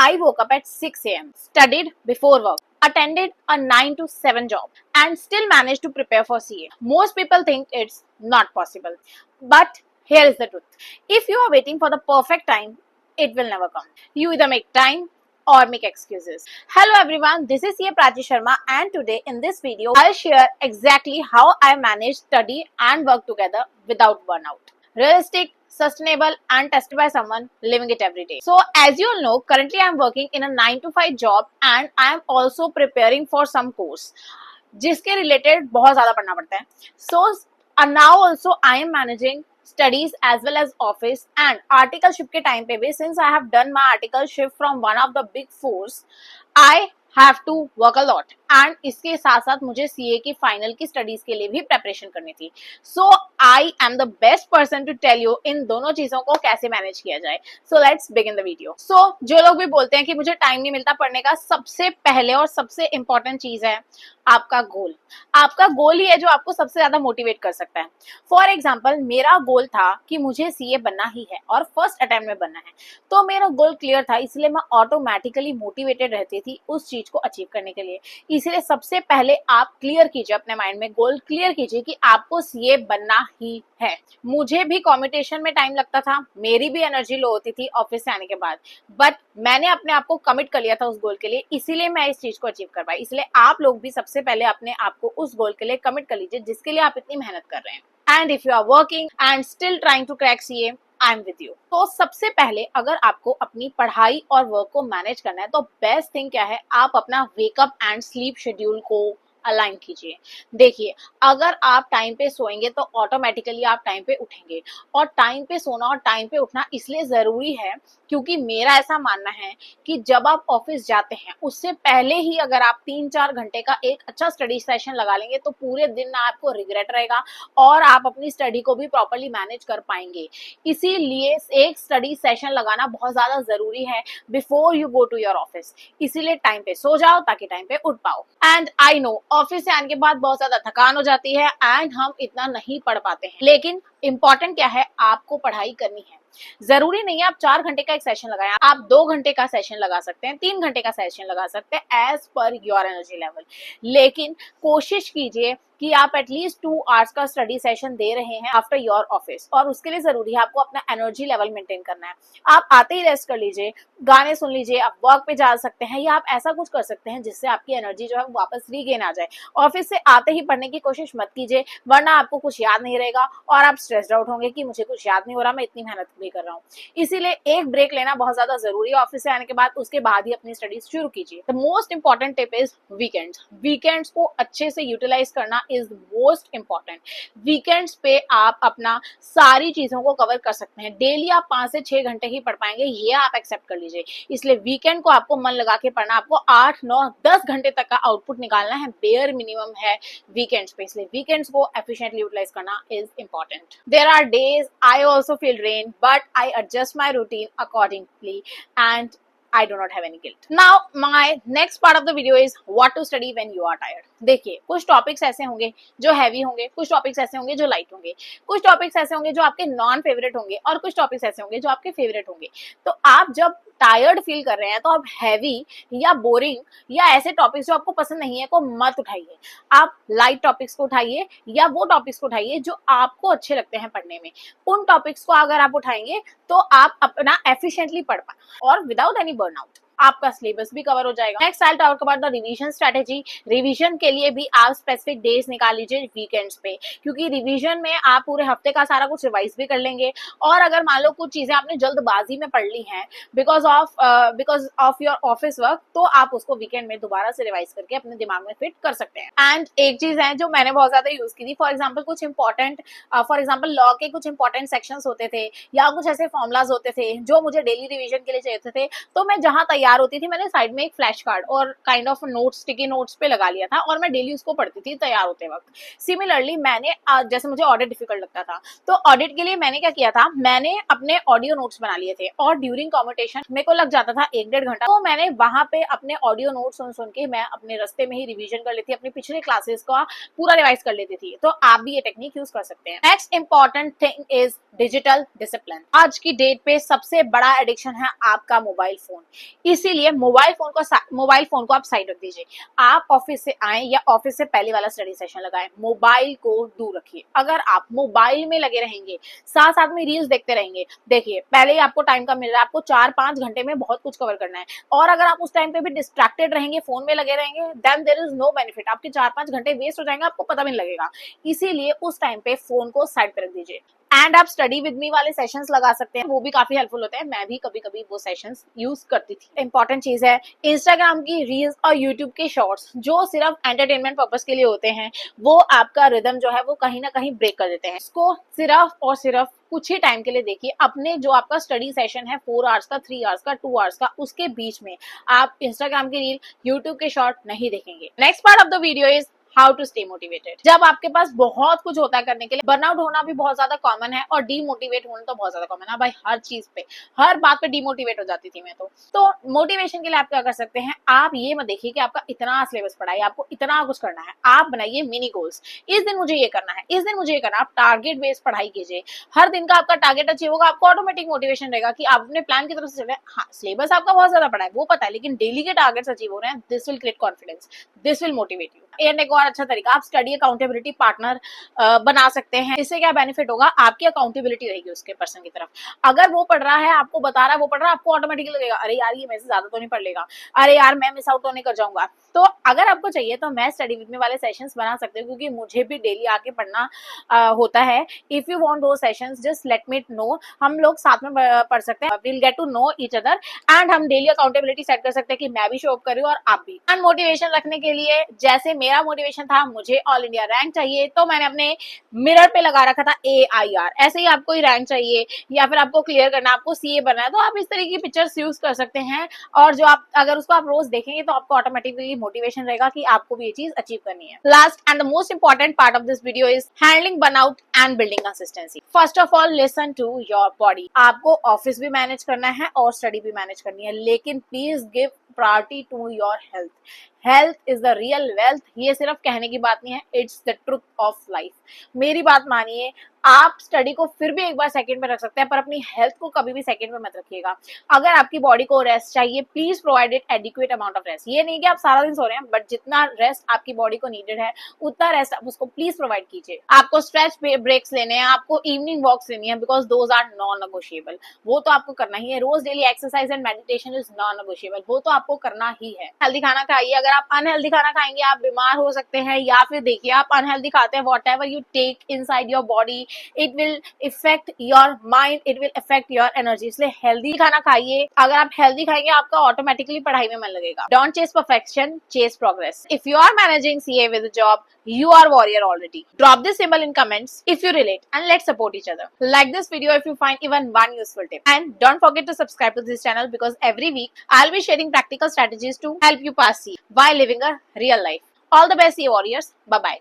I woke up at 6 a.m., studied before work, attended a 9 to 7 job, and still managed to prepare for CA. Most people think it's not possible. But here is the truth. If you are waiting for the perfect time, it will never come. You either make time or make excuses. Hello everyone, this is CA Prachi Sharma, and today in this video, I'll share exactly how I manage study and work together without burnout. Realistic, sustainable, and tested by someone living it every day. So as you all know, currently I'm working in a 9 to 5 job and I am also preparing for some course जिसके related बहुत ज़्यादा पढ़ना पड़ता है. So now also I am managing studies as well as office and articleship के time पे भी, since I have done my articleship from one of the big fours, I have to work a lot. And इसके साथ साथ मुझे CA की final की studies के लिए भी प्रेपरेशन करनी थी. So I am the best person to tell you इन दोनों चीजों को कैसे मैनेज किया जाए. So let's begin the video. So जो लोग भी बोलते हैं कि मुझे टाइम नहीं मिलता पढ़ने का, सबसे पहले और सबसे इंपॉर्टेंट चीज है आपका गोल. आपका गोल ही है जो आपको सबसे ज्यादा मोटिवेट कर सकता है. फॉर एग्जाम्पल, मेरा गोल था कि मुझे सीए बनना ही है और फर्स्ट अटेम्प्ट में बनना है. तो मेरा गोल क्लियर था, इसलिए मैं ऑटोमेटिकली मोटिवेटेड रहती थी उस चीज को अचीव करने के लिए. इसलिए सबसे पहले आप क्लियर कीजिए अपने माइंड में, गोल क्लियर कीजिए कि आपको सीए बनना ही है. मुझे भी कॉम्पिटिशन में टाइम लगता था, मेरी भी एनर्जी लो होती थी ऑफिस से आने के बाद, बट मैंने अपने आप को कमिट कर लिया था उस गोल के लिए, इसीलिए मैं इस चीज को अचीव कर पाई. इसलिए आप लोग भी सबसे पहले अपने आप को उस गोल के लिए कमिट कर लीजिए जिसके लिए आप इतनी मेहनत कर रहे हैं. And if you are working and still trying to crack CA, I am with you. तो सबसे पहले अगर आपको अपनी पढ़ाई और वर्क को मैनेज करना है तो बेस्ट थिंग क्या है, आप अपना वेकअप एंड स्लीप शेड्यूल को अलाइन कीजिए. देखिए, अगर आप टाइम पे सोएंगे तो ऑटोमेटिकली आप टाइम पे उठेंगे. और टाइम पे सोना और टाइम पे उठना इसलिए जरूरी है क्योंकि मेरा ऐसा मानना है कि जब आप ऑफिस जाते हैं उससे पहले ही अगर आप 3-4 घंटे का एक अच्छा स्टडी सेशन लगा लेंगे तो पूरे दिन ना आपको रिग्रेट रहेगा और आप अपनी स्टडी को भी प्रॉपर्ली मैनेज कर पाएंगे. इसीलिए एक स्टडी सेशन लगाना बहुत ज्यादा जरूरी है before you go to your office. इसीलिए टाइम पे सो जाओ ताकि टाइम पे उठ पाओ. एंड आई नो ऑफिस से आने के बाद बहुत ज्यादा थकान हो जाती है एंड हम इतना नहीं पढ़ पाते हैं, लेकिन इंपॉर्टेंट क्या है, आपको पढ़ाई करनी है. जरूरी नहीं है आप 4 घंटे का एक सेशन लगाएं, आप 2 घंटे का सेशन लगा सकते हैं, 3 घंटे का सेशन लगा सकते हैं as per your energy level. लेकिन कोशिश कीजिए कि आप एटलीस्ट 2 आवर्स का स्टडी सेशन दे रहे हैं आफ्टर योर ऑफिस, और उसके लिए जरूरी है आपको अपना एनर्जी लेवल मेंटेन करना है. आप आते ही रेस्ट कर लीजिए, गाने सुन लीजिए, आप वर्क पे जा सकते हैं या आप ऐसा कुछ कर सकते हैं जिससे आपकी एनर्जी जो है वापस रीगेन आ जाए. ऑफिस से आते ही पढ़ने की कोशिश मत कीजिए, वरना आपको कुछ याद नहीं रहेगा और आप स्ट्रेस्ड आउट होंगे कि मुझे कुछ याद नहीं हो रहा, मैं इतनी मेहनत भी कर रहा हूँ. इसीलिए एक ब्रेक लेना बहुत ज्यादा जरूरी है ऑफिस से आने के बाद, उसके बाद ही अपनी स्टडीज शुरू कीजिए. The most important tip is weekends. Weekends को अच्छे से यूटिलाइज करना इज मोस्ट इंपॉर्टेंट. वीकेंड्स पे आप अपना सारी चीजों को कवर कर सकते हैं. डेली आप 5 से 6 घंटे ही पढ़ पाएंगे, ये आप एक्सेप्ट कर लीजिए. इसलिए वीकेंड को आपको मन लगा के पढ़ना, आपको 8, 9, 10 घंटे तक का आउटपुट निकालना है, बेयर मिनिमम है वीकेंड्स पे. इसलिए वीकेंड्स को एफिशिएंटली यूटिलाइज करना is important. There are days I also feel drain but I adjust my routine accordingly and I do not have any guilt. Now my next part of the video is what to study when you are tired. देखिए, कुछ topics ऐसे होंगे जो heavy होंगे, कुछ topics ऐसे होंगे जो लाइट होंगे, कुछ टॉपिक्स ऐसे होंगे जो आपके नॉन फेवरेट होंगे और कुछ टॉपिक्स ऐसे होंगे जो आपके फेवरेट होंगे. तो आप जब टायर्ड फील कर रहे हैं तो आप हैवी या बोरिंग या ऐसे टॉपिक्स जो आपको पसंद नहीं है को मत उठाइए. आप लाइट टॉपिक्स को उठाइए या वो टॉपिक्स को उठाइए जो आपको अच्छे लगते हैं पढ़ने में. उन टॉपिक्स को अगर आप उठाएंगे तो आप अपना एफिशिएंटली पढ़ पाएंगे और विदाउट एनी बर्नआउट. आपका सिलेबस भी कवर हो जाएगा. Next I talk about the revision strategy. Revision के लिए भी आप स्पेसिफिक डेज निकाल लीजिए वीकेंड्स पे, क्योंकि रिवीजन में आप पूरे हफ्ते का सारा कुछ रिवाइज भी कर लेंगे. और अगर मान लो कुछ चीजें आपने जल्दबाजी में पढ़ ली हैं because of your office work, तो आप उसको वीकेंड में दोबारा से रिवाइज करके अपने दिमाग में फिट कर सकते हैं. एंड एक चीज है जो मैंने बहुत ज्यादा यूज की थी, फॉर एग्जाम्पल कुछ इंपॉर्टेंट लॉ के कुछ इंपॉर्टेंट सेक्शंस होते थे या कुछ ऐसे फॉर्मुलाज होते थे जो मुझे डेली रिवीजन के लिए चाहिए थे. तो मैं जहां तैयार होती थी मैंने साइड में एक फ्लैश कार्ड और kind of notes, sticky notes पे लगा लिया था और मैं डेली उसको पढ़ती थी तैयार होते वक्त. सिमिलरली मैंने जैसे मुझे ऑडिट डिफिकल्ट लगता था तो ऑडिट के लिए मैंने क्या किया था, मैंने अपने ऑडियो नोट्स बना लिए थे और ड्यूरिंग कॉम्पिटिशन मेरे को लग जाता था 1-1.5 घंटा, तो मैंने वहां पे अपने ऑडियो नोट्स सुन के मैं अपने रास्ते में ही रिवीजन कर लेती, अपने पिछले क्लासेस का पूरा रिवाइज कर लेती थी. तो आप भी ये टेक्निक यूज कर सकते हैं. Next important thing is digital discipline. आज की डेट पे सबसे बड़ा एडिक्शन है आपका मोबाइल फोन. इसीलिए मोबाइल फोन को आप साइड रख दीजिए। आप ऑफिस से आए या ऑफिस से पहले वाला स्टडी सेशन लगाएं, मोबाइल को दूर रखिए। अगर आप मोबाइल में लगे रहेंगे, साथ साथ में रील्स देखते रहेंगे, देखिए पहले ही आपको टाइम कम मिल रहा है, आपको 4-5 घंटे में बहुत कुछ कवर करना है, और अगर आप उस टाइम पे भी डिस्ट्रैक्टेड रहेंगे, फोन में लगे रहेंगे, then there is no benefit. आपके 4-5 घंटे वेस्ट हो जाएंगे, आपको पता भी नहीं लगेगा। इसीलिए उस टाइम पे फोन को साइड पे रख दीजिए। एंड आप स्टडी विद मी वाले सेशंस लगा सकते हैं, वो भी काफी हेल्पफुल होते हैं। मैं भी कभी कभी वो सेशंस यूज करती थी। इंपॉर्टेंट चीज है, इंस्टाग्राम की रील्स और यूट्यूब के शॉर्ट्स जो सिर्फ एंटरटेनमेंट पर्पस के लिए होते हैं, वो आपका रिदम जो है वो कहीं ना कहीं ब्रेक कर देते हैं। इसको सिर्फ और सिर्फ कुछ ही टाइम के लिए देखिए। अपने जो आपका स्टडी सेशन है 4 आवर्स का, 3 आवर्स का, 2 आवर्स का, उसके बीच में आप इंस्टाग्राम की रील, यूट्यूब के शॉर्ट नहीं देखेंगे। Next part of the video is how to stay motivated. जब आपके पास बहुत कुछ होता है करने के लिए, बर्नआउट होना भी बहुत ज्यादा कॉमन है और डीमोटिवेट होना तो बहुत ज्यादा कॉमन है भाई। हर चीज पे, हर बात पे डीमोटिवेट हो जाती थी मैं तो मोटिवेशन के लिए आप क्या कर सकते हैं, आप ये मत देखिए कि आपका इतना सिलेबस पढ़ा है, आपको इतना कुछ करना है। आप बनाइए मिनी गोल्स। इस दिन मुझे ये करना है, इस दिन मुझे ये करना है। आप टारगेट बेस्ड पढ़ाई कीजिए। हर दिन का आपका टारगेट अचीव होगा, आपको ऑटोमेटिक मोटिवेशन रहेगा कि आप अपने प्लान की तरफ से चल रहे हैं। हाँ, सिलेबस आपका बहुत ज्यादा पढ़ा है वो पता है, लेकिन डेली के टारगेट्स अचीव हो रहे हैं। This will create confidence, this will motivate you. And एक और अच्छा तरीका, आप स्टडी अकाउंटेबिलिटी पार्टनर बना सकते हैं। इससे क्या बेनिफिट होगा, आपकी अकाउंटेबिलिटी रहेगी उसके पर्सन की तरफ। अगर वो पढ़ रहा है, आपको बता रहा है, वो पढ़ रहा है, आपको ऑटोमेटिकली लगेगा अरे यार ये मेरे से ज्यादा तो नहीं पढ़ लेगा, अरे यार मैं मिस आउट तो नहीं कर जाऊंगा। तो अगर आपको चाहिए तो मैं स्टडी विद मी वाले सेशंस बना सकते हूँ, क्योंकि मुझे भी डेली आके पढ़ना होता है। इफ यू वांट दो sessions just let me know, हम लोग साथ में पढ़ सकते हैं। Will get to know each other and हम डेली अकाउंटेबिलिटी सेट कर सकते हैं कि मैं भी शो अप कर रही हूँ और आप भी। एंड मोटिवेशन रखने के लिए, जैसे मेरा मोटिवेशन था मुझे ऑल इंडिया रैंक चाहिए, तो मैंने अपने मिरर पे लगा रखा था AIR। ऐसे ही आपको ही रैंक चाहिए या फिर आपको क्लियर करना है, आपको CA बनना है, तो आप इस तरह की पिक्चर्स यूज कर सकते हैं। और जो आप अगर उसको आप रोज देखेंगे तो आपको ऑटोमेटिकली मोटिवेशन रहेगा कि आपको भी ये चीज अचीव करनी है। Last and the most important part of this video is handling burnout and building consistency. First of all listen to your body. आपको ऑफिस भी मैनेज करना है और स्टडी भी मैनेज करनी है, लेकिन please give priority to your health. Health is the real wealth. ये सिर्फ कहने की बात नहीं है, it's the truth of life. मेरी बात मानिए, आप स्टडी को फिर भी एक बार सेकंड में रख सकते हैं, पर अपनी हेल्थ को कभी भी सेकंड में मत रखिएगा। अगर आपकी बॉडी को रेस्ट चाहिए, please provide it adequate amount of rest. ये नहीं कि आप सारा दिन सो रहे हैं, बट जितना रेस्ट आपकी बॉडी को नीडेड है उतना रेस्ट आप उसको प्लीज प्रोवाइड कीजिए। आपको स्ट्रेच ब्रेक्स लेने हैं, आपको इवनिंग वॉक्स लेनी है, because those are non negotiable. वो तो आपको करना ही है। रोज daily exercise and meditation is non negotiable, वो तो आपको करना ही है। हेल्दी खाना खाइए। अगर आप अनहेल्दी खाना खाएंगे आप बीमार हो सकते हैं, या फिर देखिए आप अनहेल्दी खाते हैं, whatever you take inside your body it will affect your mind, it will affect your energy। इसलिए हेल्दी खाना खाइए। अगर आप हेल्दी खाएंगे आपका ऑटोमेटिकली पढ़ाई में मन लगेगा। Don't chase perfection, chase progress। If you are managing CA with a job, you are warrior already। Drop this symbol in comments if you relate and let's support each other। Like this video if you find even one useful tip, and don't forget to subscribe to this channel because every week I'll be sharing practical strategies to help you pass CA while living a real life। All the best CA warriors, bye bye।